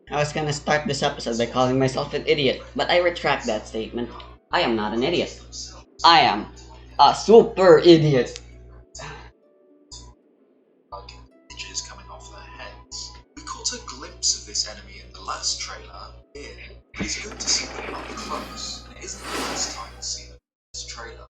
I was gonna start this episode by calling myself an idiot, but I retract that statement. I am not an idiot. I am a super idiot. Images coming off their heads. We caught a glimpse of this enemy in the last trailer. Here, it's good to see them up close, and it isn't the first time to see them in this trailer.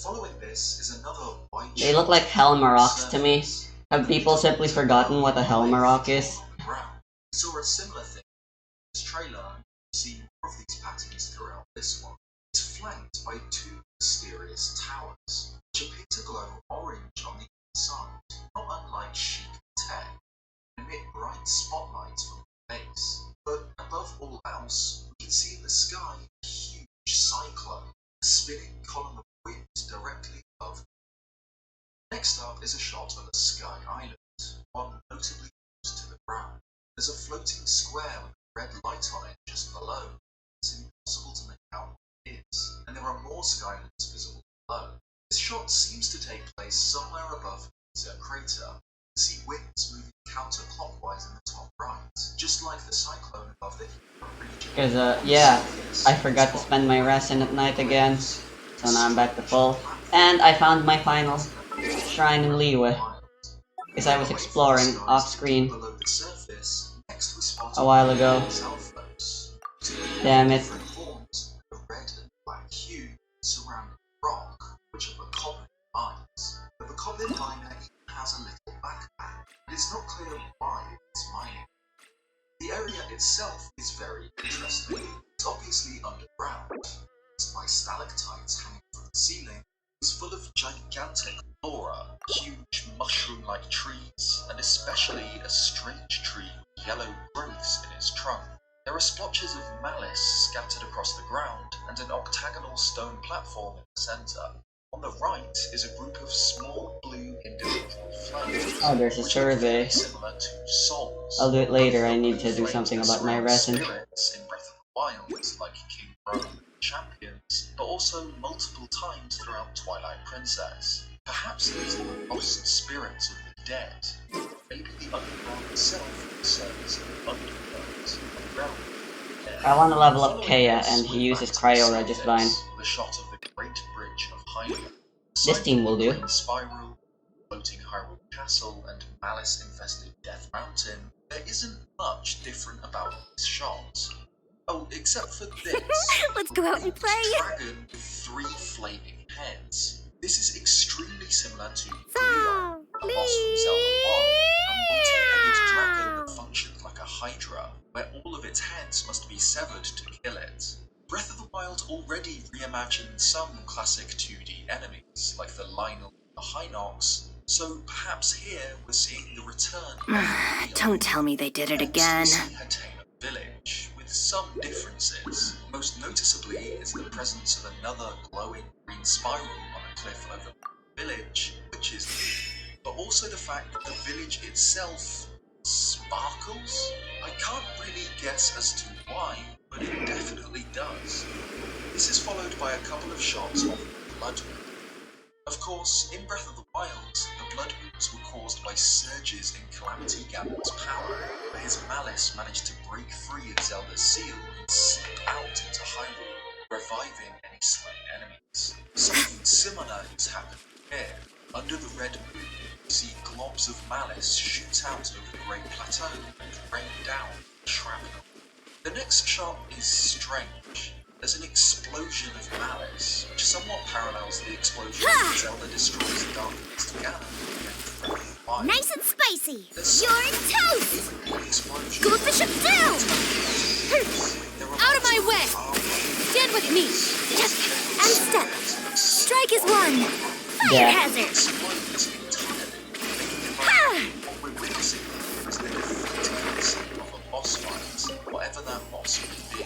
Following this is another white. They look like Helmaroks to me. Have people simply forgotten what a Helmarok is? We saw a similar thing in this trailer. We see more of these patterns throughout this one. It's flanked by two mysterious towers, which appear to glow orange on the inside, not unlike chic tech, and emit bright spotlights from the base. But above all else, we can see in the sky a huge cyclone, a spinning column of wind directly above. Next up is a shot of a sky island, one notably close to the ground. There's a floating square with a red light on it just below. It's impossible to make out what it is, and there are more skylands visible below. This shot seems to take place somewhere above the crater. We see winds moving counterclockwise in the top right, just like the cyclone above the region. Cause yeah, I forgot to spend my resin at night again, so now I'm back to full. And I found my final shrine in Liyue, because I was exploring off-screen a while ago. Damn it. The red and black hue surrounding rock, which are Bokoblin mines. The Bokoblin miner even has a little backpack. It is not clear why it's mining. The area itself is very interesting. It's obviously underground. It's by stalactites hanging from the ceiling. It's full of gigantic flora, huge mushroom-like trees, and especially a strange tree with yellow growths in its trunk. There are splotches of malice scattered across the ground, and an octagonal stone platform in the centre. On the right is a group of small blue individual flowers. Oh, there's a survey. Similar to souls. I'll do it later. I need to do something about my resin. Spirits in Breath of the Wild, like King Rome champions, but also multiple times throughout Twilight Princess. Perhaps these are the lost spirits of the dead. Maybe the underground itself serves as an underworld realm. I want to level up Kea, and he uses Cryo Regisvine. The shot of the Great Bridge of Hyrule. This team will do. Spiral, floating Hyrule Castle, and malice-infested Death Mountain. There isn't much different about this shot. Oh, except for this. Let's go out and play! Dragon with 3 flaming heads. This is extremely similar to So, Leon, a boss from Zelda 1, a multi-headed dragon that functions like a hydra, where all of its heads must be severed to kill it. Breath of the Wild already reimagined some classic 2D enemies, like the Lynel and the Hinox, so perhaps here we're seeing the return of Leon. Don't tell me they did it again. We see Hatena Village, with some differences. Most noticeably is the presence of another glowing green spiral on a cliff over the village, which is but also the fact that the village itself sparkles? I can't really guess as to why, but it definitely does. This is followed by a couple of shots of the Blood Moon. Of course, in Breath of the Wild, the Blood Moons were caused by surges in Calamity Ganon's power, but his malice managed to break free of Zelda's seal and slip out into Hyrule, reviving any slain enemies. Something similar is happening here. Under the Red Moon, we see globs of malice shoot out over the Great Plateau and rain down shrapnel. The next shot is strange. There's an explosion of malice, which somewhat parallels the explosion when Zelda destroys the Dark Beast Ganon. Nice and spicy! You're in toast! Go Bishop down! Out of my way! Stand with me! Just and step! Strike is one! Fire hazard! What we're witnessing is the defeating of a boss fight, whatever that boss may be.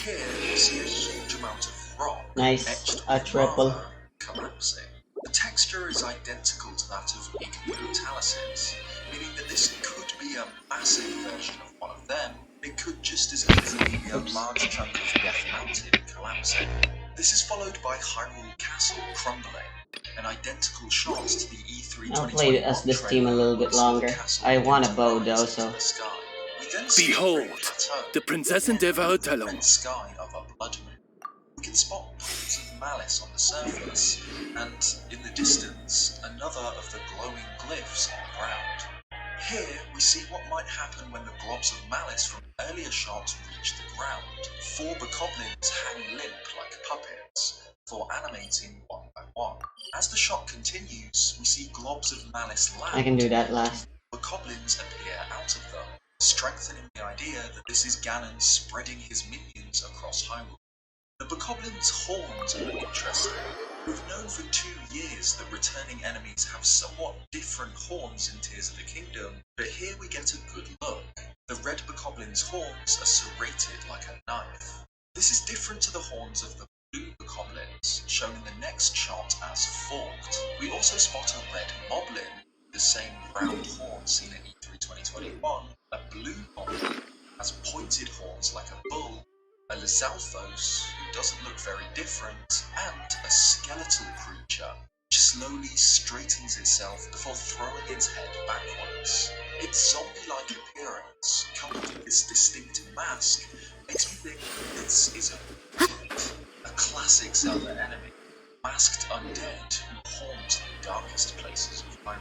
Here we see a huge amount of rock Nice, a triple. collapsing. The texture is identical to that of Igneous Talicis, meaning that this could be a massive version of one of them. It could just as easily be a large chunk of Death Mountain collapsing. This is followed by Hyrule Castle crumbling, an identical shot to the E3 I'll play as this team a little bit longer. I want a bow though, so We then see Behold, a plateau, the Prinzessin der Verurteilung. red sky of a blood moon. We can spot pools of malice on the surface, and in the distance, another of the glowing glyphs on the ground. Here, we see what might happen when the globs of malice from earlier shots reach the ground. 4 bokoblins hang limp like puppets, for animating one by one. As the shot continues, we see globs of malice land. I can do that last. Bokoblins appear out of them, strengthening the idea that this is Ganon spreading his minions across Hyrule. The Bokoblin's horns are interesting. We've known for 2 years that returning enemies have somewhat different horns in Tears of the Kingdom, but here we get a good look. The red Bokoblin's horns are serrated like a knife. This is different to the horns of the blue Bokoblins, shown in the next shot as forked. We also spot a red Moblin, the same round horn seen at E3 2021, a blue Moblin has pointed horns like a bull, a Lizalfos, who doesn't look very different, and a skeletal creature, which slowly straightens itself before throwing its head backwards. Its zombie-like appearance, coupled with this distinct mask, makes me think that this is a classic Zelda enemy, masked undead who haunt the darkest places of Hyrule.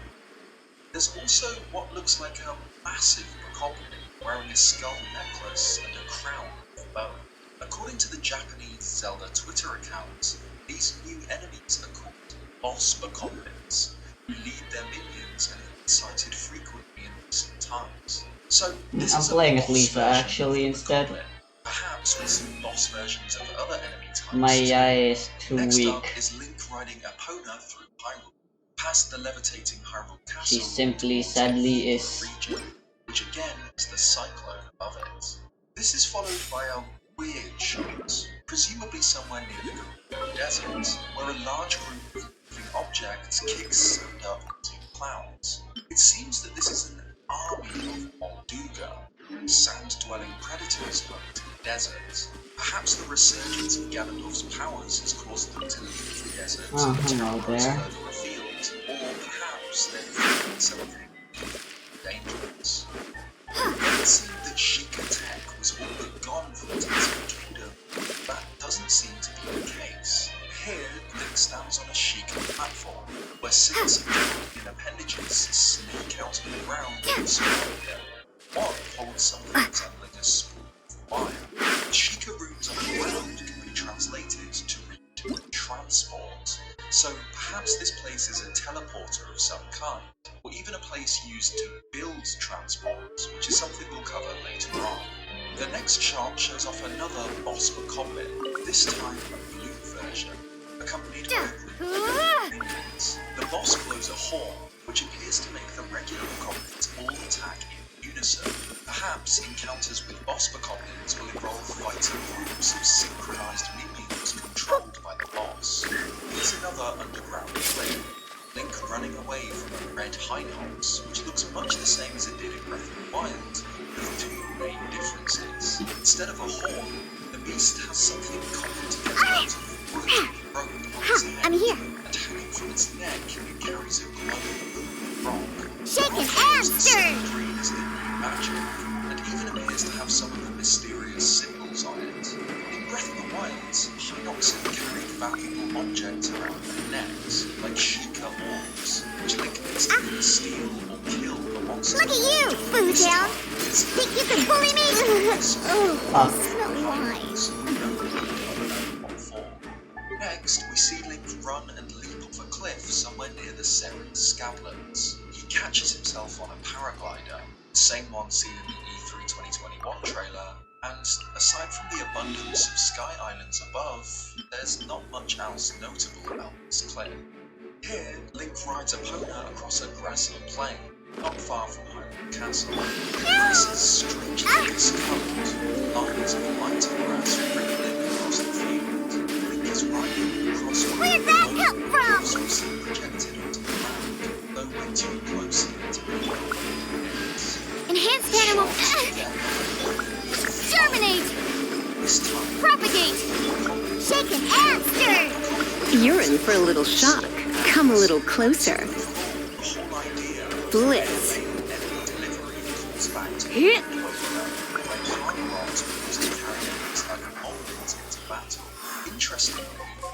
There's also what looks like a massive Bokoblin wearing a skull necklace and a crown of bone. According to the Japanese Zelda Twitter account, these new enemies are called Boss Bokoblins, who lead their minions and have been cited frequently in recent times. So this I'm is playing a as boss Lisa version actually of instead. Bokoblin. Perhaps we'll see boss versions of other enemy types. My too. AI is too Next weak. up is Link riding Epona through Hyrule, past the levitating Hyrule Castle. She simply, towards sadly, the is. region, which again is the cyclone above it. This is followed by a weird shot, presumably somewhere near the Gerudo Desert, where a large group of moving objects kicks sand up into clouds. It seems that this is an army of Molduga, sand-dwelling predators going to the desert. Perhaps the resurgence of Ganondorf's powers has caused them to leave the desert Oh, and hello terraform there. further afield, or perhaps they're feeling something dangerous. It seemed that Sheikah Tech was all but gone from Tears of the Kingdom. That doesn't seem to be the case. Here, Link stands on a Sheikah platform, where 6 in appendages snake out of the ground and surround him. One holds something resembling a spool of wire. The Sheikah runes on the ground can be translated to read transport. So perhaps this place is a teleporter of some kind, or even a place used to build transport, which is something we'll cover later on. The next shot shows off another boss Bokoblin, this time a blue version, accompanied by a group of minions. The boss blows a horn, which appears to make the regular Bokoblins all attack in unison. Perhaps encounters with boss Bokoblins will involve fighting groups of synchronized minions controlled by the boss. Here's another underground cliff. Link running away from a red Hinox, which looks much the same as it did in Breath of the Wild, with 2 main differences. Instead of a horn, the beast has something coupled together out of wood and rope on its head, I'm here. and hanging from its neck it carries a glowing rock. Shaken Rock and is the same stirred. green as the new magic, and even appears to have some of the mysterious symbols on it. In Breath of the Wild, Hinox had carried valuable objects around their necks, like Sheikah orbs, which Link needs to either steal or kill the monster. Look at you, Boo Town. Think you can bully me? Fuck. Smelly wise. Next, we see Link run and leap off a cliff somewhere near the Serran Scablets. He catches himself on a paraglider, the same one seen in the E3 2021 trailer, and aside from the abundance of sky islands above, there's not much else notable about this cliff. Here, Link rides Epona across a grassy plain, not far from Hyrule Castle. The grass is strangely discolored, lines of light grass rippling across the field. Link is riding across one Where'd of that the come from? sources projected onto the ground, though way too closely to be Enhanced animal. Germinate. This time, Propagate. Shaken and stirred. You're in for a little shock. Come a little closer. the whole idea Blitz. of enemy delivery comes back to the where Carnarvon was to carry enemies like moblins into battle. Interestingly,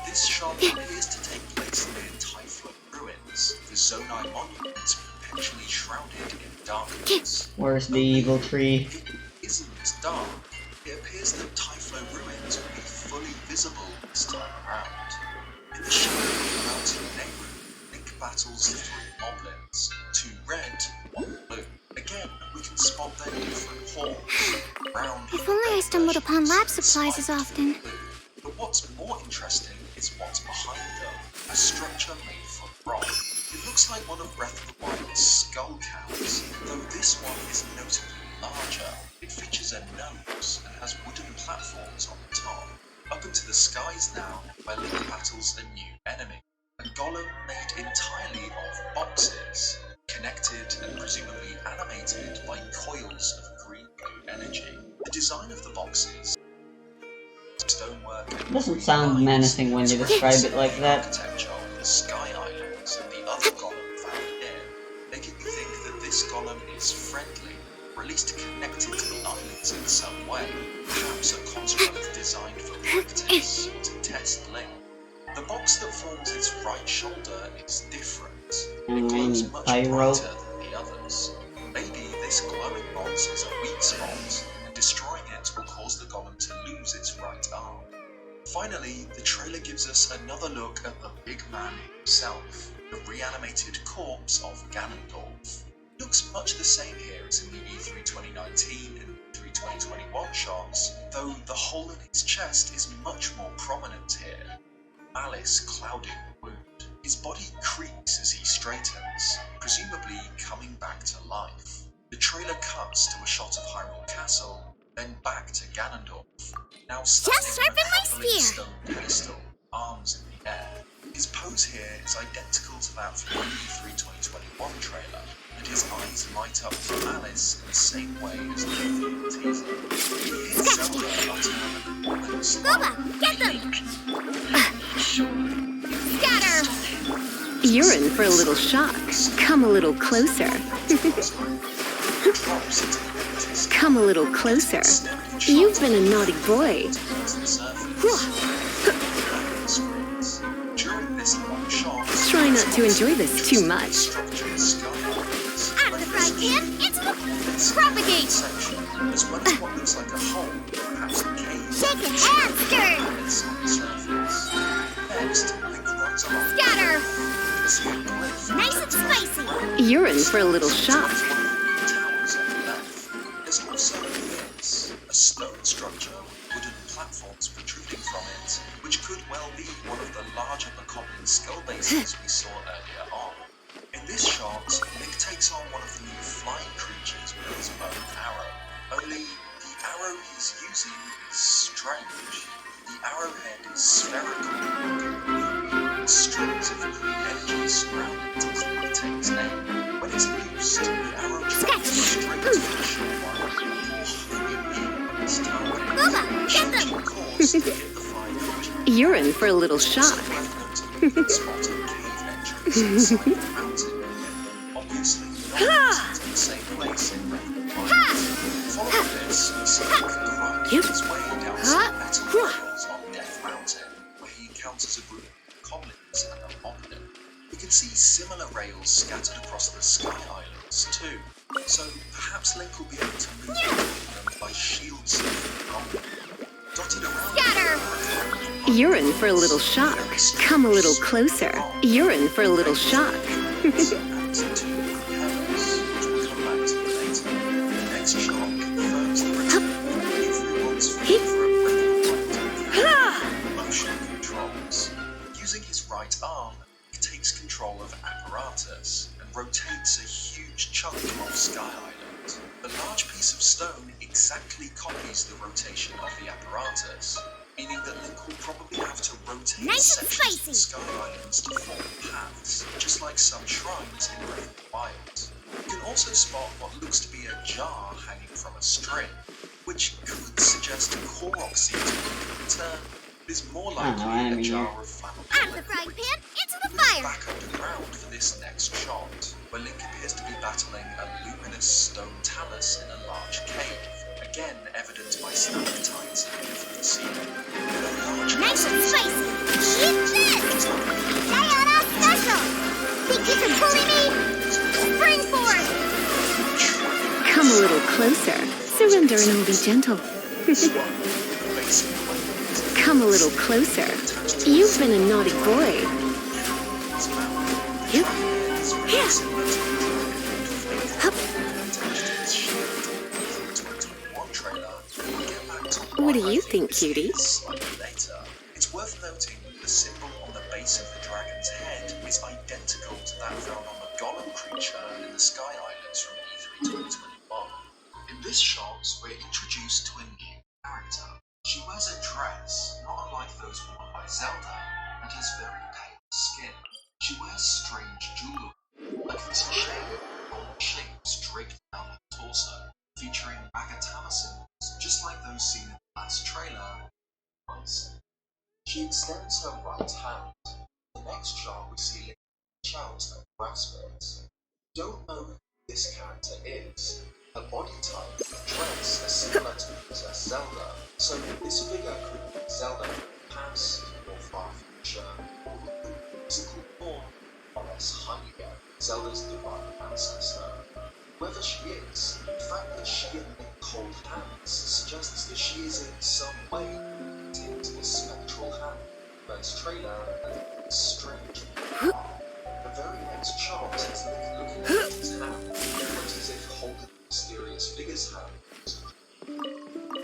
this shop appears to take place near Typhlo ruins, the Zonai monuments perpetually shrouded in darkness. Where's the evil tree? It isn't dark. It appears that Typhlo ruins will be fully visible this time around. In the shadow of the mountain Nehru, Link battles the three moblins, 2 red, 1 blue. Again, we can spot their different forms. Brown, If only I stumbled upon lab supplies as often. but what's more interesting is what's behind them. A structure made from rock. It looks like one of Breath of the Wild's skull cows, though this one is notably larger. It features a nose and has wooden platforms on the top. Up into the skies now, where Link battles a new enemy. A golem made entirely of boxes, connected and presumably animated by coils of green-blue energy. The design of the boxes, stonework, and Doesn't sound menacing when you describe it like that. architecture of the Sky Islands and the other golem found here, making me think that this golem is friendly, or at least connected to the islands in some way. Perhaps a construct designed for practice or to test Link. The box that forms its right shoulder is different. It glows much Pyro. brighter than the others. Maybe this glowing box is a weak spot, and destroying it will cause the golem to lose its right arm. Finally, the trailer gives us another look at the big man himself, the reanimated corpse of Ganondorf. Looks much the same here as in the E3 2019 and E3 2021 shots, though the hole in his chest is much more prominent here. Malice clouding the wound. His body creaks as he straightens, presumably coming back to life. The trailer cuts to a shot of Hyrule Castle, then back to Ganondorf, now standing sharpen on a my heavily spear. stone pedestal, arms in the air. His pose here is identical to that from the E3 2021 trailer, and his eyes light up with malice in the same way as the E3 teaser. He hears Zelda utter an ominous Boba, get them! Scatter! You're in for a little shock. Come a little closer. drops into the empty sky. Come a little closer. You've been a naughty boy. During this long shot, Try not to enjoy this too much. structured sky islands. Out of the frying pan, into the propagate! Section, as well as what looks like a hole, perhaps a cave. Shake it and stir! It's on the surface. Next, Link runs along. Scatter! See a glyph. Nice and spicy! You're in for a little shock. Towers on the left. There's also this, a stone structure with wooden platforms protruding from it, which could well be one of the larger Bokoblin skull bases we saw earlier on. In this shot, Link takes on one of the new flying creatures with his bow and arrow. Only the arrow he's using is strange. The arrowhead is spherical, with strings of green energy surround it as it retains aim. When it's loosed, the arrow travels straight to the shore line, or homing in on its target, Boba, get them! changing course to hit the flying creature. You're in for a little shock. Spot a cave entrance inside the mountain. Obviously, not in the same place in Breath of the Wild. Following this, we see Link grind his way down some metal rails on Death Mountain, where he encounters a group of goblins and a moblin. We can see similar rails scattered across the Sky Islands too, so perhaps Link will be able to move between them by shield surfing goblin. Dotted around Scatter! You're in for a little shock. Come a little closer. You're in for a little shock. and two propellers, which we'll come back to later. The next shot confirms the return of everyone's favorite motion controls. Using his right arm, he takes control of Apparatus and rotates a huge chunk of Sky Island. The large piece of stone exactly copies the rotation of the Apparatus, meaning that Link will probably have to rotate Nice and sections of the spicy. Sky Islands to form paths, just like some shrines in Breath of the Wild. You can also spot what looks to be a jar hanging from a string, which could suggest a Korok seed in return, but is more likely a enemy jar here. of flammable Out of the liquid. frying pan, into the Move fire! back underground for this next shot, where Link appears to be battling a luminous stone talon palace in a large cave, again evident by stalactites hanging from the ceiling. Nice and spicy. Eat this! Diana Special! Think you can bully me? Spring forth! Come a little closer. Surrender and I'll be gentle. Come a little closer. You've been a naughty boy. Yep. Yeah. Hup. What do you think, cutie? Later, it's worth noting that the symbol on the base of the dragon's head is identical to that found on the golem creature in the Sky Islands from E3 2021. In this shot, we're introduced to a new character. She wears a dress, not unlike those worn by Zelda, and has very pale skin. She wears strange jewelry, like this gold shapes draped down her torso, featuring Magatama symbols, just like those seen in the last trailer. She extends her right hand. In the next shot, we see Link shout and grasp it. Don't know who this character is. Her body type and dress are similar to Princess Zelda, so this figure could be Zelda past or far future, or the physical form of Hylia, Zelda's divine ancestor. Whoever she is, the fact that she and Link hold hands suggests that she is in some way connected to this spectral hand. First trailer and strange. The very next shot is Link looking at his hand, almost as if holding mysterious figure's hand.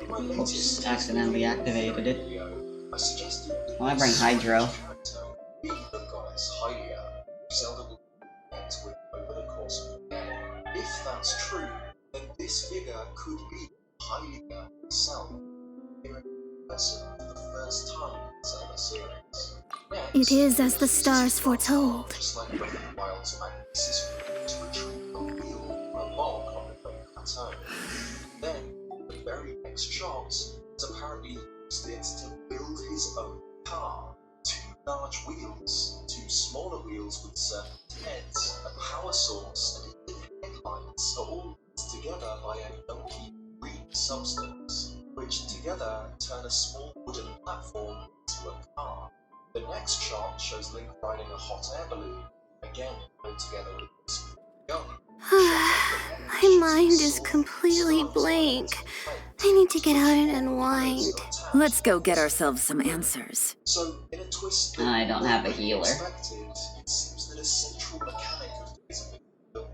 In my latest Accidentally activated it. video, I suggested that Well, I bring Hydro. character being the goddess Hylia, who Zelda will connect with over the course of the game. If that's true, then this figure could be Hylia herself, appearing in person for the first time in the Zelda series. Next, It is as the stars foretold. just like Breath of the Wild's Magnesis to retrieve a wheel from a log on the Great Plateau. Then, the very next shot is apparently used it to build his own car. 2 large wheels, 2 smaller wheels with serpent heads, a power source, and even headlights are all linked together by a milky green substance, which together turn a small wooden platform into a car. The next shot shows Link riding a hot air balloon, again put together with this gun. My mind is completely blank. I need to get out and unwind. Let's go get ourselves some answers. So, in a twist I don't have a healer. Expected, it seems that a central mechanic of the film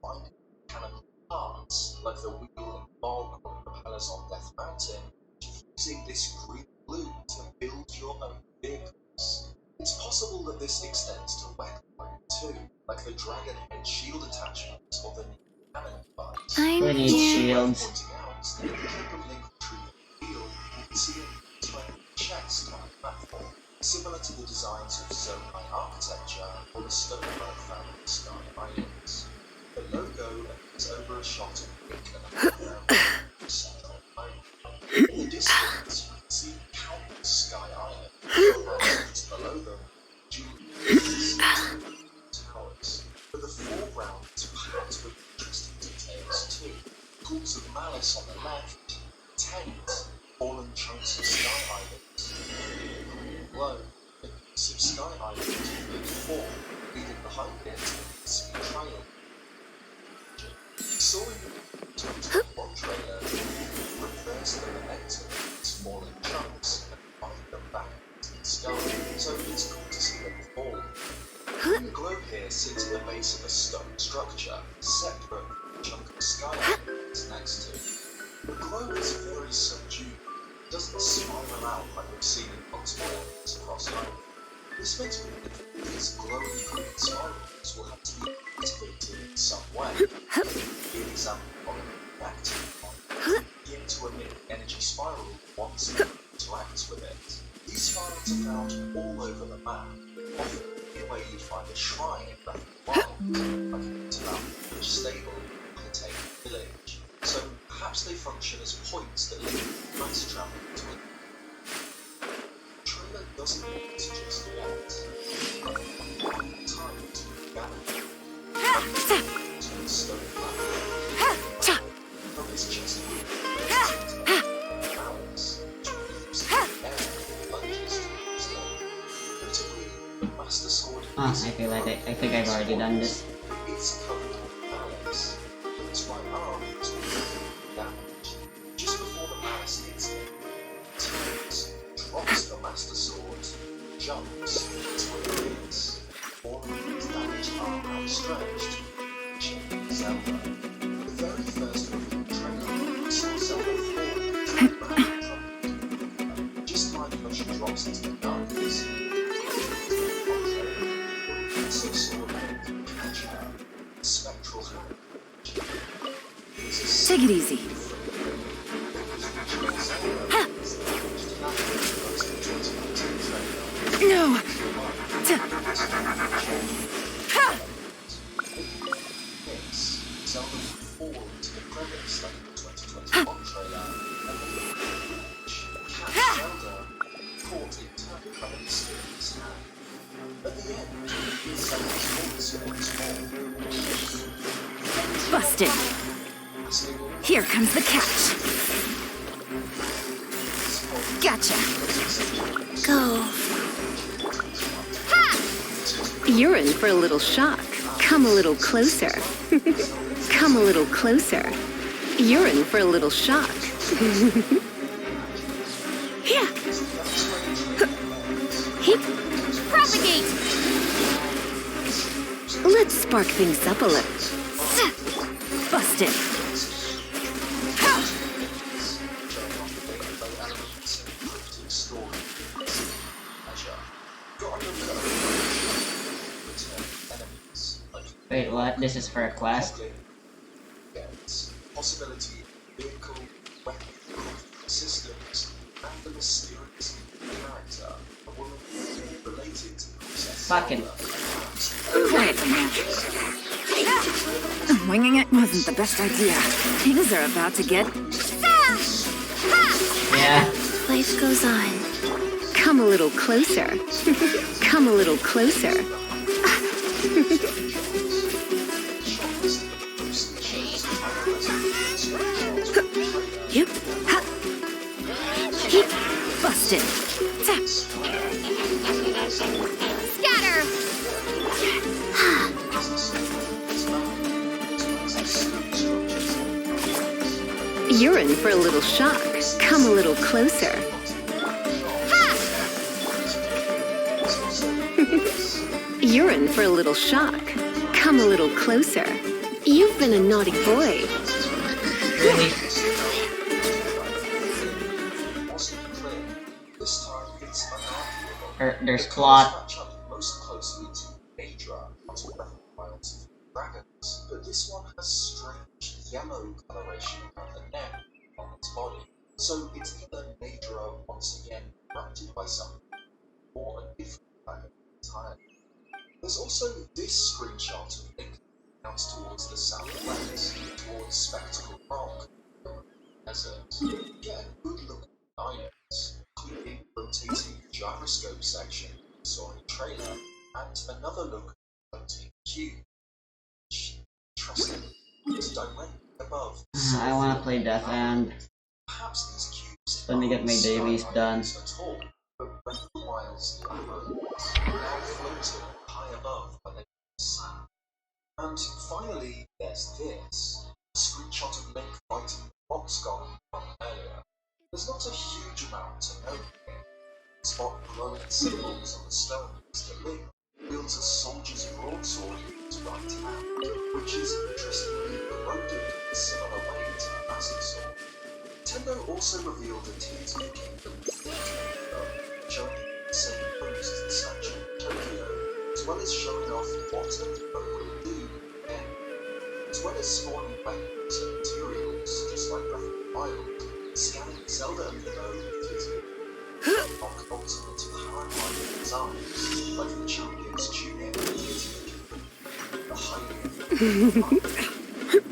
finding mechanical parts, like the wheel and log or the propellers on Death Mountain, using this green glue to build your own vehicles. It's possible that this extends to weaponry too, like the dragon head shield attachment or the new cannon device. I'm We need here. shields. Pointing out that the clip of Link retrieving the wheel, you can see a tiny chest on a platform, similar to the designs of Zonai architecture or the stonework found in the Sky Islands. The logo is over a shot of Link and a background central island. In the distance, you can see countless Sky Islands. Right to the logo, jewelry, towers. But the foreground is packed with interesting details too. Pools of malice on the left, tent, fallen chunks of Sky Islands, below, a piece of Sky Island in form, leaving behind it a sea trail. We saw in the 2021 trailer reverse the momentum of these fallen chunks and bind them back into the sky, so it's cool to see them fall. The globe here sits at the base of a stone structure, separate from the chunk of Sky Island it's next to. The globe is very subdued. It doesn't spiral out like we've seen in multiple areas across Hyrule. This makes me think that these glowing green spirals will have to be activated in some way. The example of an active one begin to emit energy spiral once it interacts with it. These spirals are found all over the map, often where you'd find a shrine in Breath of the Wild, like in Intermountain Village Stable, Contain Village. So perhaps they function as points that link mass travel between. The trailer doesn't want to just yet. Time to gather. To the stone platform. is just Master Sword. Oh, I feel like I think I've already done this. It's covered in malice. Its right arm is damaged. Just before the malice hits it, turns, drops the Master Sword, jumps to where it is, falling its damaged arm outstretched. Zelda. The very first movie trailer saw Zelda fall. Just like when she drops into the darkness. So sword catch her. Spectral hand. Take it easy. No! Zelda would fall into the credits like the 2021 trailer, and then catch Zelda caught in turn covered in his hand. At the end, Zelda's voice once more. Busted. Here comes the catch. Gotcha. Go. You're in for a little shock. Come a little closer. Come a little closer. You're in for a little shock. Yeah. Propagate. Let's spark things up a little. Busted. Wait, what? This is for a quest? Possibility, vehicle, weapon, systems, and the mysterious character, a woman related to Princess Fucking. Quiet, man. Winging it wasn't the best idea. Things are about to get... Yeah. Life goes on. Come a little closer. Come a little closer. Yep. Keep busted. Scatter. You're in for a little shock. Come a little closer. You're in for a little shock. Come a little closer. You've been a naughty boy. Really? This time it's unarguable. There's plot. Match up most closely to Daedra onto Breath of the Wild's dragons, but this one has strange yellow coloration around the neck on its body. So it's either Daedra once again corrupted by something, or a different dragon entirely. There's also this screenshot of Link out towards the southwest, towards Spectacle Rock, desert. Get a good look at the items, including rotating gyroscope section we saw in the trailer, and another look at the floating cube, which, interestingly, is directly above the I wanna play Death End. Perhaps these cubes Let me get my dailies done. at all, but Breath of the Wild's labyrinths are now floating high above where they sand. And finally, there's this, a screenshot of Link fighting the box golem from earlier. There's not a huge amount to know here. Spot glowing symbols on the stone next to Link wields a soldier's broadsword in his right hand, which is interestingly eroded in a similar way to the Master Sword. Nintendo also revealed a Tears of the Kingdom showing the same pose as the statue in Tokyo, as well as showing off what a bow will do again, as well as spawning weapons and materials, just like Breath of the Wild, scanning Zelda and the bow with his unlock ultimate power line designs, like the Champions Junior and the highly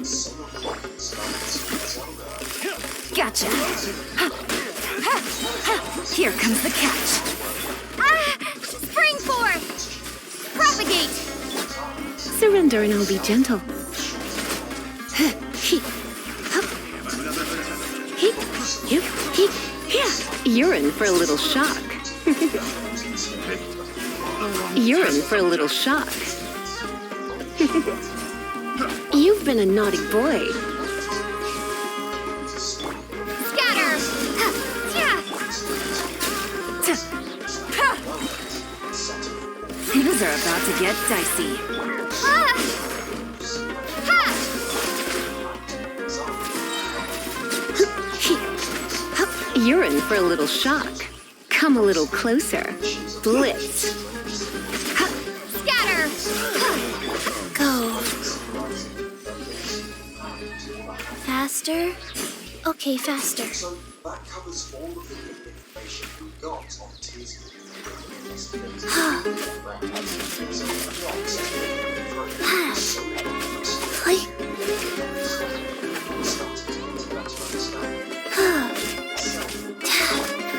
some of the weapons styles from Zelda. Gotcha. Here comes the catch. Spring forth. Propagate. Surrender and I'll be gentle. Hip, hip, yeah. You're in for a little shock. You're in for a little shock. You've been a naughty boy. Scatter! Ha! Yeah! Things are about to get dicey. Ah! Ha! You're in for a little shock. Come a little closer. Blitz. Scatter! Ha! Go. Faster? Okay, faster. So that covers all of the information we got on Tears of the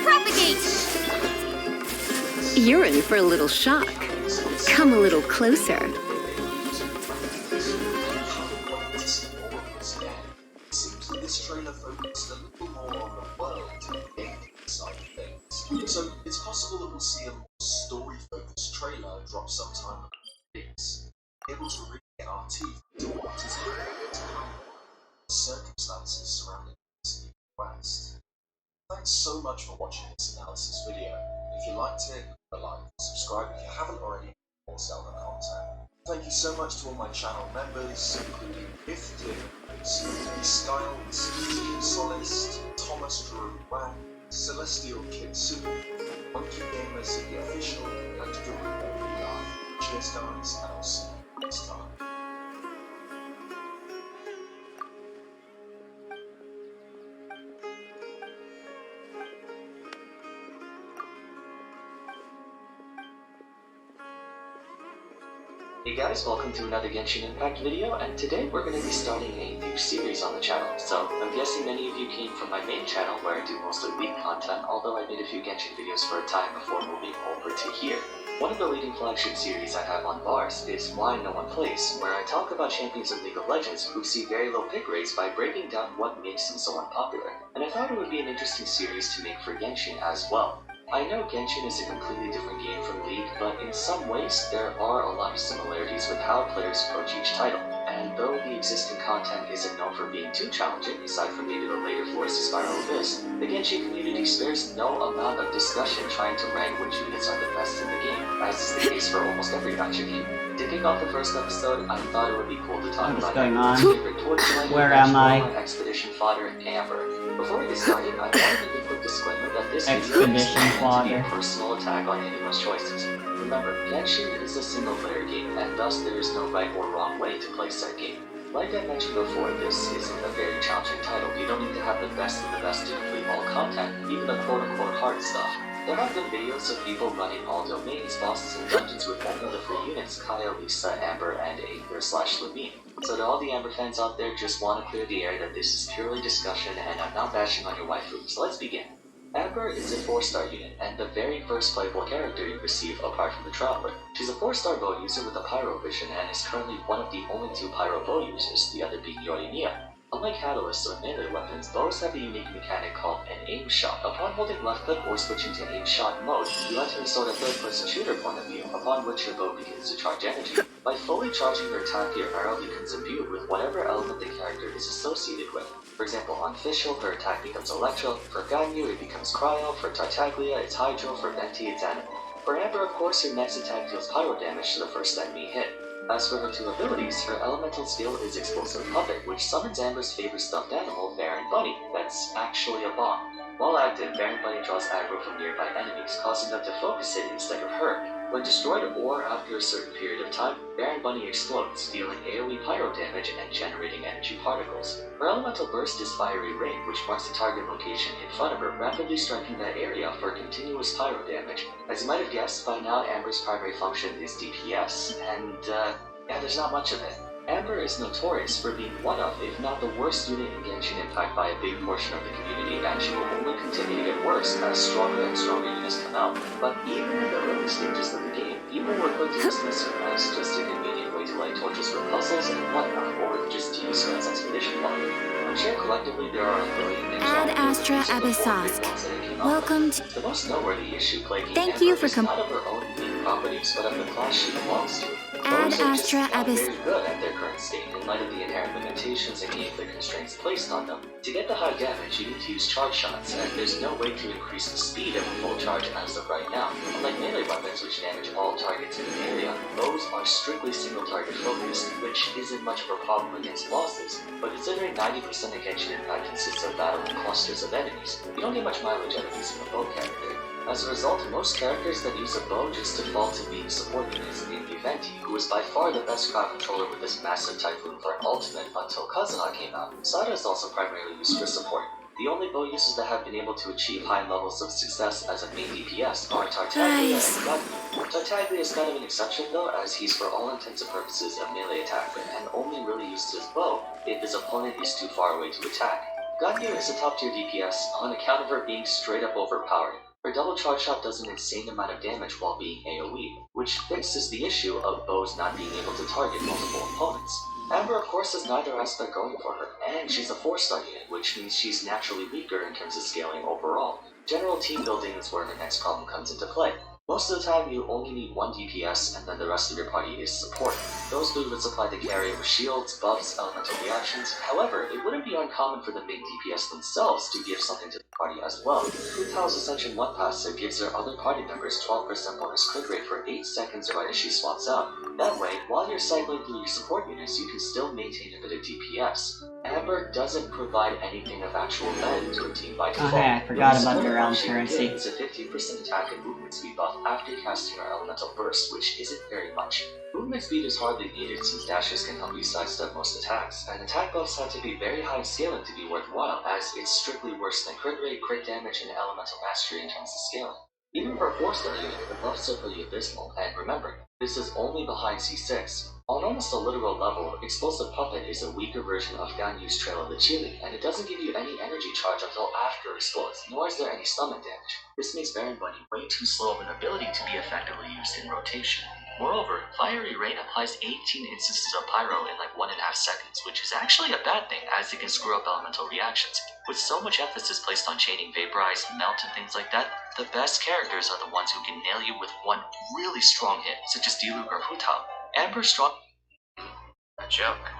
Propagate! You're in for a little shock. Come a little closer. This trailer focused a little more on the world and gameplay side of things. So it's possible that we'll see a more story-focused trailer drop sometime in weeks, able to really get our teeth into what is in the circumstances surrounding this quest. Thanks so much for watching this analysis video. If you liked it, leave a like, subscribe if you haven't already, for Zelda content. Thank you so much to all my channel members, including Gifted, Styles, Solist, Thomas Drew Wang, Celestial Kitsu, Monkey Gamer City Official, and Gilmore. Cheers guys, and I'll see you next time. Hey guys, welcome to another Genshin Impact video, and today we're going to be starting a new series on the channel. So, I'm guessing many of you came from my main channel where I do mostly week content, although I made a few Genshin videos for a time before moving over to here. One of the leading flagship series I have on bars is Why No One Plays, where I talk about champions of League of Legends who see very low pick rates by breaking down what makes them so unpopular. And I thought it would be an interesting series to make for Genshin as well. I know Genshin is a completely different game from League, but in some ways there are a lot of similarities with how players approach each title. And though the existing content isn't known for being too challenging, aside from maybe the later floors to Spiral Abyss, the Genshin community spares no amount of discussion trying to rank which units are the best in the game, as is the case for almost every gacha game. To kick off the first episode, I thought it would be cool to talk What is about going my on? favorite torch line, Where am I? Expedition Fodder, Amber. Before we get started, I want to make a quick disclaimer that this video is Expedition meant to be Fodder. a personal attack on anyone's choices. Remember, Genshin is a single-player game, and thus there is no right or wrong way to play said game. Like I mentioned before, this isn't a very challenging title. You don't need to have the best of the best to complete all content, even the quote-unquote hard stuff. There have been videos of people running all domains, bosses, and dungeons with only the free units Kaya, Lisa, Amber, and Aether/Levine. So to all the Amber fans out there, just want to clear the air that this is purely discussion and I'm not bashing on your waifu, so let's begin. Amber is a 4-star unit, and the very first playable character you receive apart from the Traveler. She's a 4-star bow user with a Pyro Vision and is currently one of the only 2 Pyro bow users, the other being Yorimiya. Unlike Catalysts or melee weapons, bows have a unique mechanic called an aim shot. Upon holding left click or switching to aim shot mode, you enter a sort of third-person shooter point of view, upon which your bow begins to charge energy. By fully charging your attack, your arrow becomes imbued with whatever element the character is associated with. For example, on Fischl, her attack becomes Electro, for Ganyu it becomes Cryo, for Tartaglia it's Hydro, for Venti it's Animal. For Amber, of course, her next attack deals pyro damage to the first enemy hit. As for her 2 abilities, her elemental skill is Explosive Puppet, which summons Amber's favorite stuffed animal, Baron Bunny. That's actually a bomb. While active, Baron Bunny draws aggro from nearby enemies, causing them to focus it instead of her. When destroyed or after a certain period of time, Baron Bunny explodes, dealing AoE pyro damage and generating energy particles. Her elemental burst is Fiery Rain, which marks the target location in front of her, rapidly striking that area for continuous pyro damage. As you might have guessed, by now Amber's primary function is DPS, and yeah, there's not much of it. Amber is notorious for being one of, if not the worst unit in Genshin Impact by a big portion of the community, and she will only continue to get worse as stronger and stronger units come out. But even in the early stages of the game, people were quick to dismiss her as just a convenient way to light torches for puzzles and whatnot, or just to use her as expedition fodder. When shared collectively, there are a billion things Ad wrong with Astra each of the 4 Abyssosk. big ones that it came out Welcome with. to... The most noteworthy issue plaguing Thank Amber you for is not of her own unique properties, but of the class she belongs to. Ad Bows are just Astra not Abyss... very good at their current state in light of the inherent limitations and gameplay constraints placed on them. To get the high damage, you need to use charge shots, and there's no way to increase the speed of a full charge as of right now. Unlike melee weapons, which damage all targets in an area, bows are strictly single target focused, which isn't much of a problem against bosses. But considering 90% of Genshin Impact consists of battling clusters of enemies, you don't get much mileage out of using a bow character. As a result, most characters that use a bow just default to being support units, namely Venti, who was by far the best crowd controller with this massive Typhoon for an ultimate until Kazuha came out. Sada is also primarily used for support. The only bow users that have been able to achieve high levels of success as a main DPS are Tartaglia and Gladney. Tartaglia is kind of an exception though, as he's for all intents and purposes a melee attacker and only really uses his bow if his opponent is too far away to attack. Gladney is a top tier DPS on account of her being straight up overpowered. Her double charge shot does an insane amount of damage while being AoE, which fixes the issue of bows not being able to target multiple opponents. Amber of course has neither aspect going for her, and she's a 4-star unit, which means she's naturally weaker in terms of scaling overall. General team building is where her next problem comes into play. Most of the time you only need one DPS and then the rest of your party is support. Those three would supply the carry with shields, buffs, elemental reactions. However, it wouldn't be uncommon for the main DPS themselves to give something to the party as well. Hu Tao's Ascension 1 passive gives their other party members 12% bonus crit rate for 8 seconds right as she swaps out. That way, while you're cycling through your support units, you can still maintain a bit of DPS. Amber doesn't provide anything of actual value to her team by default. Okay, I forgot about the the realm currency. It's a 15% attack and movement speed buff after casting her elemental burst, which isn't very much. Movement speed is hardly needed since dashes can help you sidestep most attacks, and attack buffs have to be very high in scaling to be worthwhile, as it's strictly worse than crit rate, crit damage, and elemental mastery in terms of scaling. Even for a 4-star unit, the buffs are pretty abysmal, and remember, this is only behind C6. On almost a literal level, Explosive Puppet is a weaker version of Ganyu's Trail of the Chili, and it doesn't give you any energy charge until after it explodes, nor is there any stomach damage. This makes Baron Bunny way too slow of an ability to be effectively used in rotation. Moreover, Fiery Rain applies 18 instances of Pyro in like 1.5 seconds, which is actually a bad thing as it can screw up elemental reactions. With so much emphasis placed on chaining Vaporize, Melt, and things like that, the best characters are the ones who can nail you with one really strong hit, such as Diluc or Hu Tao. Amber's strong... A joke.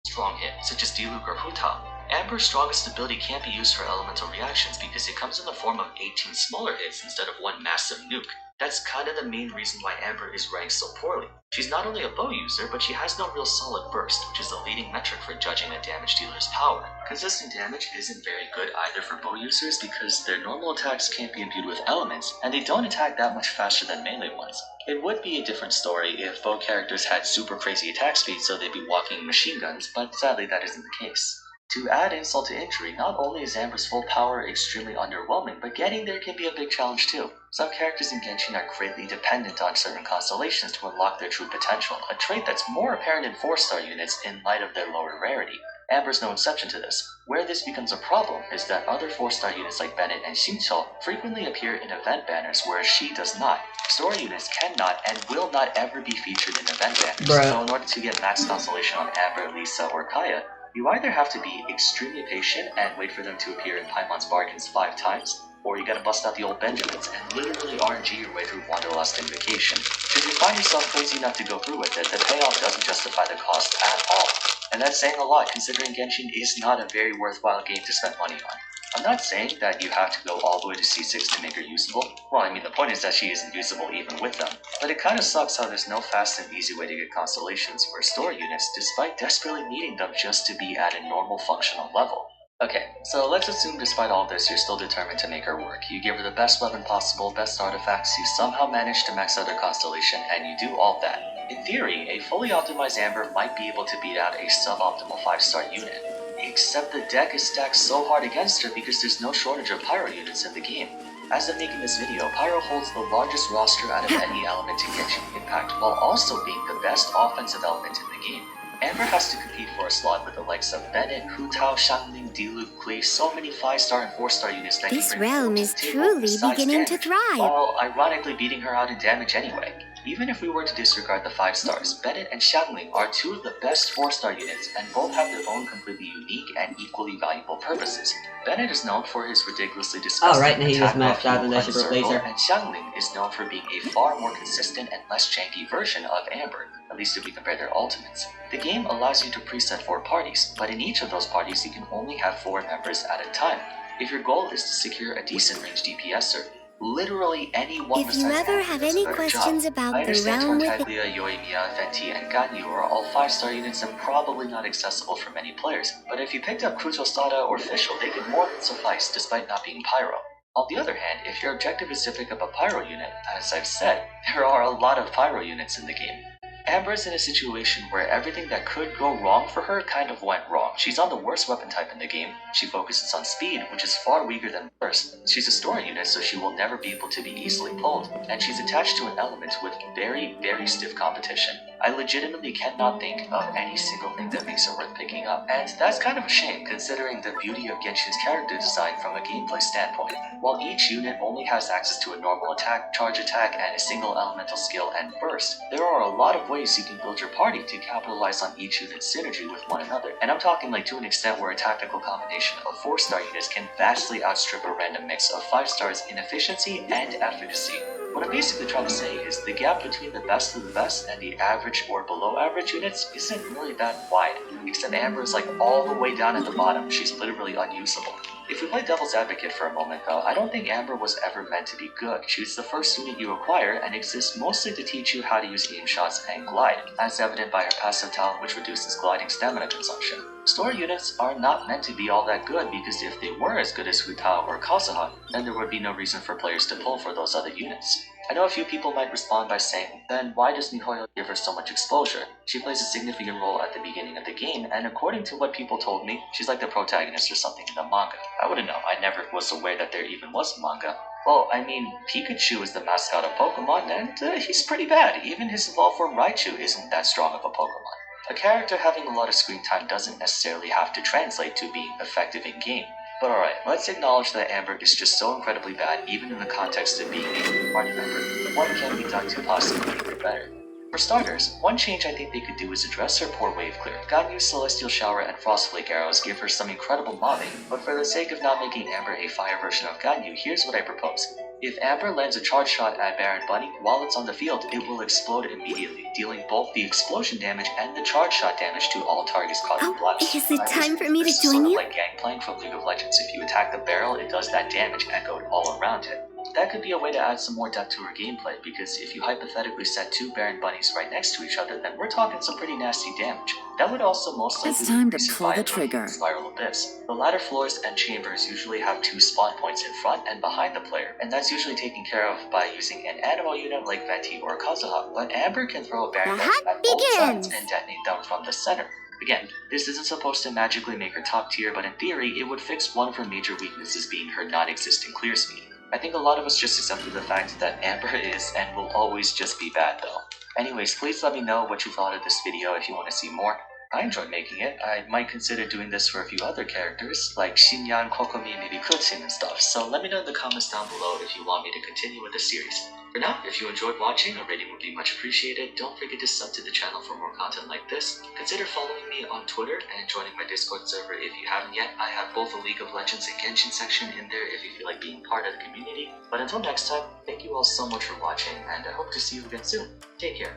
Strong hit, such as Diluc or Hu Tao. Amber's strongest ability can't be used for elemental reactions because it comes in the form of 18 smaller hits instead of one massive nuke. That's kind of the main reason why Amber is ranked so poorly. She's not only a bow user, but she has no real solid burst, which is the leading metric for judging a damage dealer's power. Consistent damage isn't very good either for bow users because their normal attacks can't be imbued with elements, and they don't attack that much faster than melee ones. It would be a different story if bow characters had super crazy attack speed so they'd be walking machine guns, but sadly that isn't the case. To add insult to injury, not only is Amber's full power extremely underwhelming, but getting there can be a big challenge too. Some characters in Genshin are greatly dependent on certain constellations to unlock their true potential, a trait that's more apparent in 4-star units in light of their lower rarity. Amber's no exception to this. Where this becomes a problem is that other 4-star units like Bennett and Xingqiu frequently appear in event banners, whereas she does not. Story units cannot and will not ever be featured in event banners, so in order to get max constellation on Amber, Lisa, or Kaya, you either have to be extremely patient and wait for them to appear in Paimon's Bargains 5 times, or you gotta bust out the old Benjamins and literally RNG your way through Wanderlust Invocation. Should you find yourself crazy enough to go through with it, the payoff doesn't justify the cost at all. And that's saying a lot considering Genshin is not a very worthwhile game to spend money on. I'm not saying that you have to go all the way to C6 to make her usable. Well, I mean, the point is that she isn't usable even with them. But it kinda sucks how there's no fast and easy way to get constellations for story units, despite desperately needing them just to be at a normal functional level. Okay, so let's assume despite all this, you're still determined to make her work. You give her the best weapon possible, best artifacts, you somehow manage to max out her constellation, and you do all that. In theory, a fully optimized Amber might be able to beat out a suboptimal 5-star unit. Except the deck is stacked so hard against her because there's no shortage of Pyro units in the game. As of making this video, Pyro holds the largest roster out of any element in Genshin Impact, while also being the best offensive element in the game. Amber has to compete for a slot with the likes of Bennett, Hu Tao, Xiangling, Diluc, Klee, so many 5-star and 4-star units that This can bring realm forth is to the table truly besides beginning to damage, thrive. while ironically beating her out in damage anyway. Even if we were to disregard the 5 stars, Bennett and Xiangling are 2 of the best 4-star units, and both have their own completely unique and equally valuable purposes. Bennett is known for his ridiculously disgusting right, now he attack was matched buff out and I should Cleanse replace Circle, her. and Xiangling is known for being a far more consistent and less janky version of Amber, at least if we compare their ultimates. The game allows you to preset 4 parties, but in each of those parties you can only have 4 members at a time. If your goal is to secure a decent range DPSer, literally anyone If you besides ever Amber have does a any better questions job. about I the understand realm with Tartaglia, Yoimiya, Venti, and Ganyu are all 5-star units and probably not accessible for many players, but if you picked up Kutostada or Fischl, they could more than suffice despite not being Pyro. On the other hand, if your objective is to pick up a Pyro unit, as I've said, there are a lot of Pyro units in the game. Amber's in a situation where everything that could go wrong for her kind of went wrong. She's on the worst weapon type in the game. She focuses on speed, which is far weaker than Burst. She's a store unit, so she will never be able to be easily pulled. And she's attached to an element with very, very stiff competition. I legitimately cannot think of any single thing that makes her worth picking up. And that's kind of a shame, considering the beauty of Genshin's character design from a gameplay standpoint. While each unit only has access to a normal attack, charge attack, and a single elemental skill and burst, there are a lot of ways you can build your party to capitalize on each unit's synergy with one another. And I'm talking like to an extent where a tactical combination of 4-star units can vastly outstrip a random mix of 5 stars in efficiency and efficacy. What I'm basically trying to say is the gap between the best of the best and the average or below average units isn't really that wide, except Amber is like all the way down at the bottom. She's literally unusable. If we play devil's advocate for a moment though, I don't think Amber was ever meant to be good. She's the first unit you acquire and exists mostly to teach you how to use aim shots and glide, as evident by her passive talent which reduces gliding stamina consumption. Store units are not meant to be all that good because if they were as good as Hu Tao or Kazuha, then there would be no reason for players to pull for those other units. I know a few people might respond by saying, then why does Mihoyo give her so much exposure? She plays a significant role at the beginning of the game, and according to what people told me, she's like the protagonist or something in the manga. I wouldn't know, I never was aware that there even was a manga. Well, I mean, Pikachu is the mascot of Pokemon, and he's pretty bad. Even his evolved form Raichu isn't that strong of a Pokemon. A character having a lot of screen time doesn't necessarily have to translate to being effective in game. But alright, let's acknowledge that Amber is just so incredibly bad even in the context of being a party member. What can be done to possibly make her better? For starters, one change I think they could do is address her poor wave clear. Ganyu's Celestial Shower and Frostflake arrows give her some incredible mobbing, but for the sake of not making Amber a fire version of Ganyu, here's what I propose. If Amber lands a charge shot at Baron Bunny while it's on the field, it will explode immediately, dealing both the explosion damage and the charge shot damage to all targets causing blast. Is it time for me to This is join sort of you? like Gangplank from League of Legends. If you attack the barrel, it does that damage echoed all around it. That could be a way to add some more depth to her gameplay, because if you hypothetically set 2 Baron Bunnies right next to each other, then we're talking some pretty nasty damage. That would also most likely It's time to increase pull the viability trigger. in Spiral Abyss. The ladder floors and chambers usually have 2 spawn points in front and behind the player, and that's usually taken care of by using an animal unit like Venti or Kazuha, but Amber can throw a Baron The Bunny hunt at both sides begins! and detonate them from the center. Again, this isn't supposed to magically make her top tier, but in theory, it would fix one of her major weaknesses being her non-existent clear speed. I think a lot of us just accepted the fact that Amber is and will always just be bad though. Anyways, please let me know what you thought of this video if you want to see more. I enjoyed making it. I might consider doing this for a few other characters, like Shinyan, Kokomi, maybe Kutsin and stuff, so let me know in the comments down below if you want me to continue with the series. For now, if you enjoyed watching, a rating would be much appreciated. Don't forget to sub to the channel for more content like this. Consider following me on Twitter and joining my Discord server if you haven't yet. I have both a League of Legends and Genshin section in there if you feel like being part of the community. But until next time, thank you all so much for watching, and I hope to see you again soon. Take care.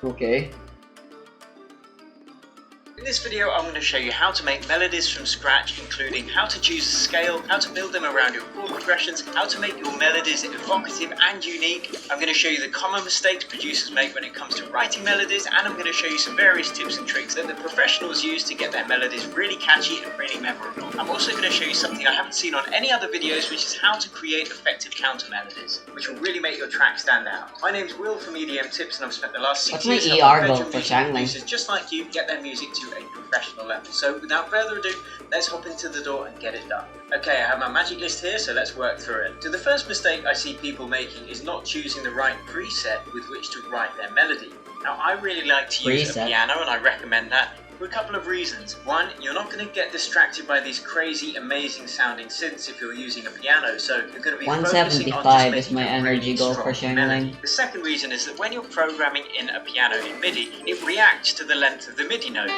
Okay. In this video, I'm going to show you how to make melodies from scratch, including how to choose a scale, how to build them around your chord progressions, how to make your melodies evocative and unique. I'm going to show you the common mistakes producers make when it comes to writing melodies, and I'm going to show you some various tips and tricks that the professionals use to get their melodies really catchy and really memorable. I'm also going to show you something I haven't seen on any other videos, which is how to create effective counter melodies, which will really make your track stand out. My name's Will from EDM Tips, and I've spent the last 6 What's my years ER helping goal veteran for music Xiangling? producers just like you get their music to a professional level. So without further ado, let's hop into the door and get it done. Okay, I have my magic list here, so let's work through it. So the first mistake I see people making is not choosing the right preset with which to write their melody. Now, I really like to use a piano, and I recommend that for a couple of reasons. One, you're not going to get distracted by these crazy, amazing sounding synths if you're using a piano, so you're going to be focusing on just 175 is making my a energy really goal strong for sharing melody. link. The second reason is that when you're programming in a piano in MIDI, it reacts to the length of the MIDI note.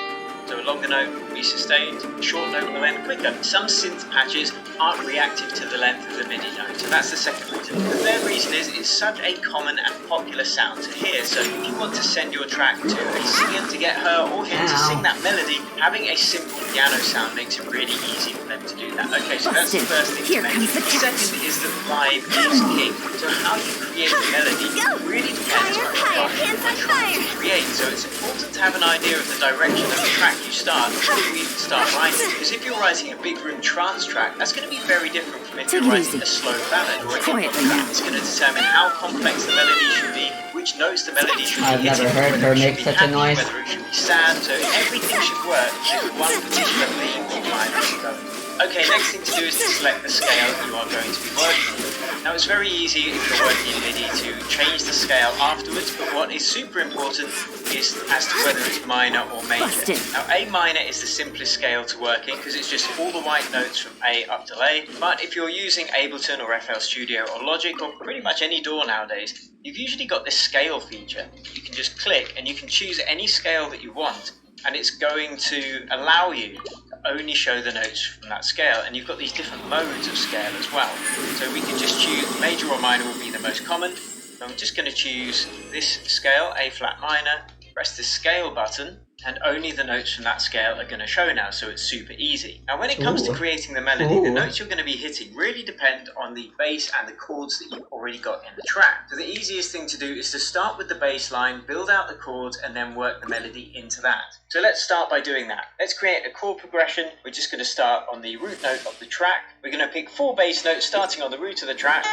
So a longer note will be sustained, a short note will end quicker. Some synth patches aren't reactive to the length of the MIDI note, so that's the second reason. The third reason is it's such a common and popular sound to hear, so if you want to send your track to a singer to get her or him to sing that melody, having a simple piano sound makes it really easy for them to do that. Okay, so that's the first thing to mention. The second is that vibe is king. So how you create the melody really depends on what you're trying to create. So it's important to have an idea of the direction of the track you start before you even start writing. Because if you're writing a big room trance track, that's going to be very different from if you're writing a slow ballad or a hip hop track. It's going to determine how complex the melody should be, which notes the melody should be I've hitting, never heard her make such a noise. whether it should be sad, so everything should work with one particular theme or line that you're going. Okay, next thing to do is to select the scale you are going to be working with. Now it's very easy if you're working in MIDI to change the scale afterwards, but what is super important is as to whether it's minor or major. Now A minor is the simplest scale to work in because it's just all the white notes from A up to A, but if you're using Ableton or FL Studio or Logic or pretty much any DAW nowadays, you've usually got this scale feature. You can just click and you can choose any scale that you want, and it's going to allow you to only show the notes from that scale, and you've got these different modes of scale as well. So we can just choose major or minor would be the most common. So I'm just going to choose this scale, A flat minor, press the scale button, and only the notes from that scale are going to show now, so it's super easy. Now when it comes to creating the melody, the notes you're going to be hitting really depend on the bass and the chords that you've already got in the track. So the easiest thing to do is to start with the bass line, build out the chords, and then work the melody into that. So let's start by doing that. Let's create a chord progression. We're just going to start on the root note of the track. We're going to pick 4 bass notes starting on the root of the track.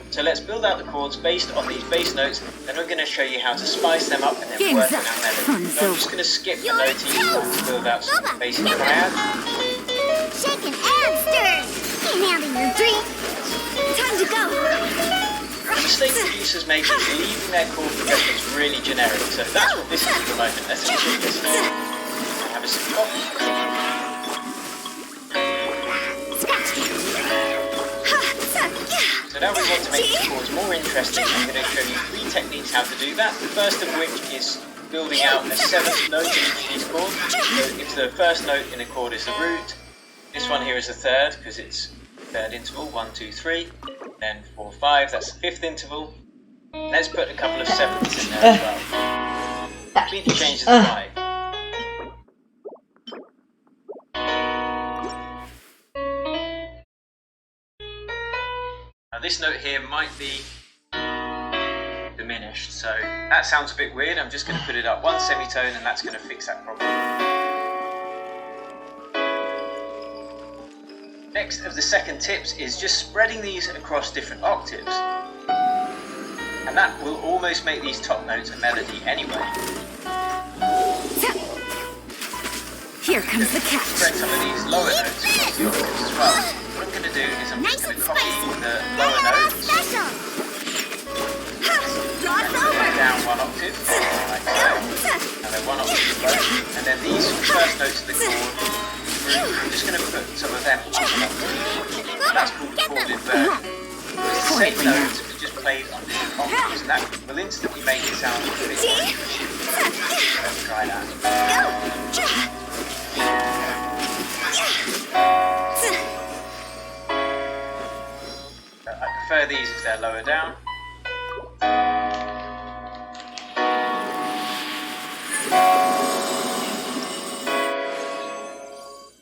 So let's build out the chords based on these bass notes, then we're going to show you how to spice them up and then work in our melody. So I'm just going to skip the note to build out some basic triad. Shaking and stirring. Nailing your dream. Time to go. The mistake producers make is leaving their chord progressions really generic. So if that's what this is at the moment, let's actually listen and have a sip of coffee. So now we want to make the chords more interesting. I'm going to show you 3 techniques how to do that. The first of which is building out a 7th note in each of these chords. So if the first note in a chord is the root, this one here is the 3rd because it's 3rd interval, 1, 2, 3. Then 4, 5, that's the 5th interval. Let's put a couple of 7ths in there as well. Completely changes the vibe. Now this note here might be diminished, so that sounds a bit weird. I'm just going to put it up 1 semitone and that's going to fix that problem. Next of the second tips is just spreading these across different octaves. And that will almost make these top notes a melody anyway. Here comes the catch. Spread some of these lower notes across the octaves as well. What I'm going to do is I'm just going to copy the lower notes, down 1 octave, like so, and then 1 octave below, and then these first notes of the chord, I'm just going to put some of them up an octave. That's called a chord inversion. It's the same notes, but just played on different octaves, and that will instantly make it sound a bit more interesting. Let's try that. I prefer these if they're lower down.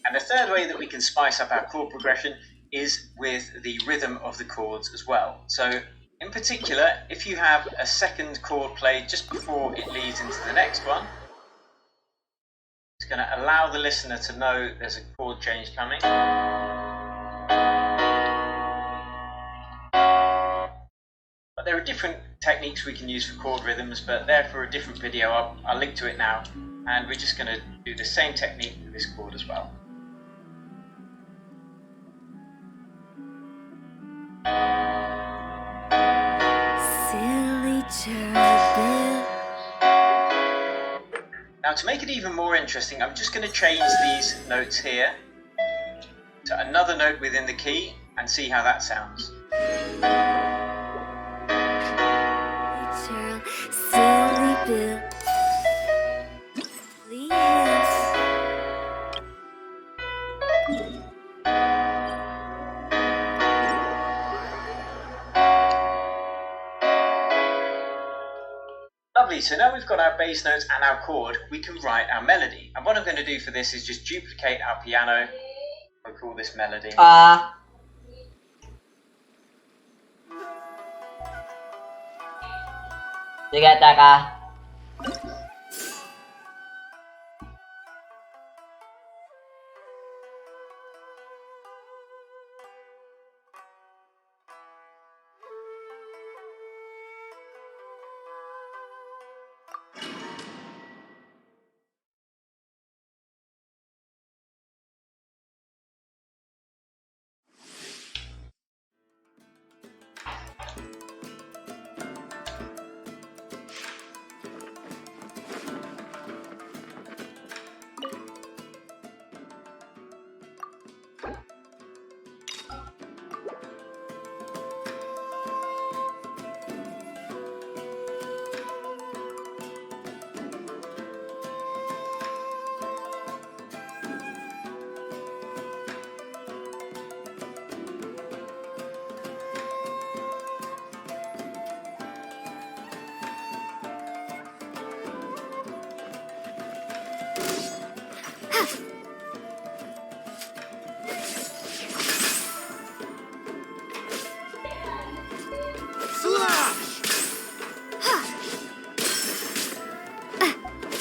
And the third way that we can spice up our chord progression is with the rhythm of the chords as well. So in particular, if you have a second chord played just before it leads into the next one, it's going to allow the listener to know there's a chord change coming. there are different techniques we can use for chord rhythms, but they're for a different video. I'll link to it now, and we're just going to do the same technique with this chord as well. Silly cherubim. Now, to make it even more interesting, I'm just going to change these notes here to another note within the key and see how that sounds. Silly Bill. Please. Lovely, so now we've got our bass notes and our chord, we can write our melody. And what I'm going to do for this is just duplicate our piano. We'll call this melody. Sige, teka.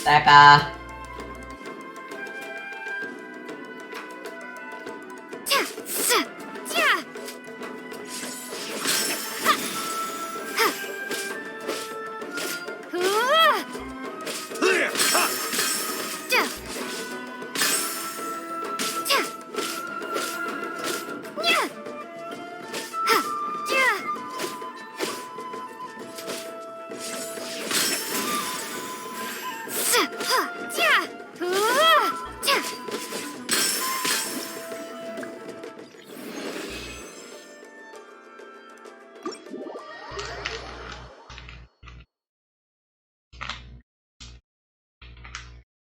Teka.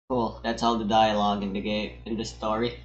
Cool, that's all the dialogue in the game, in the story.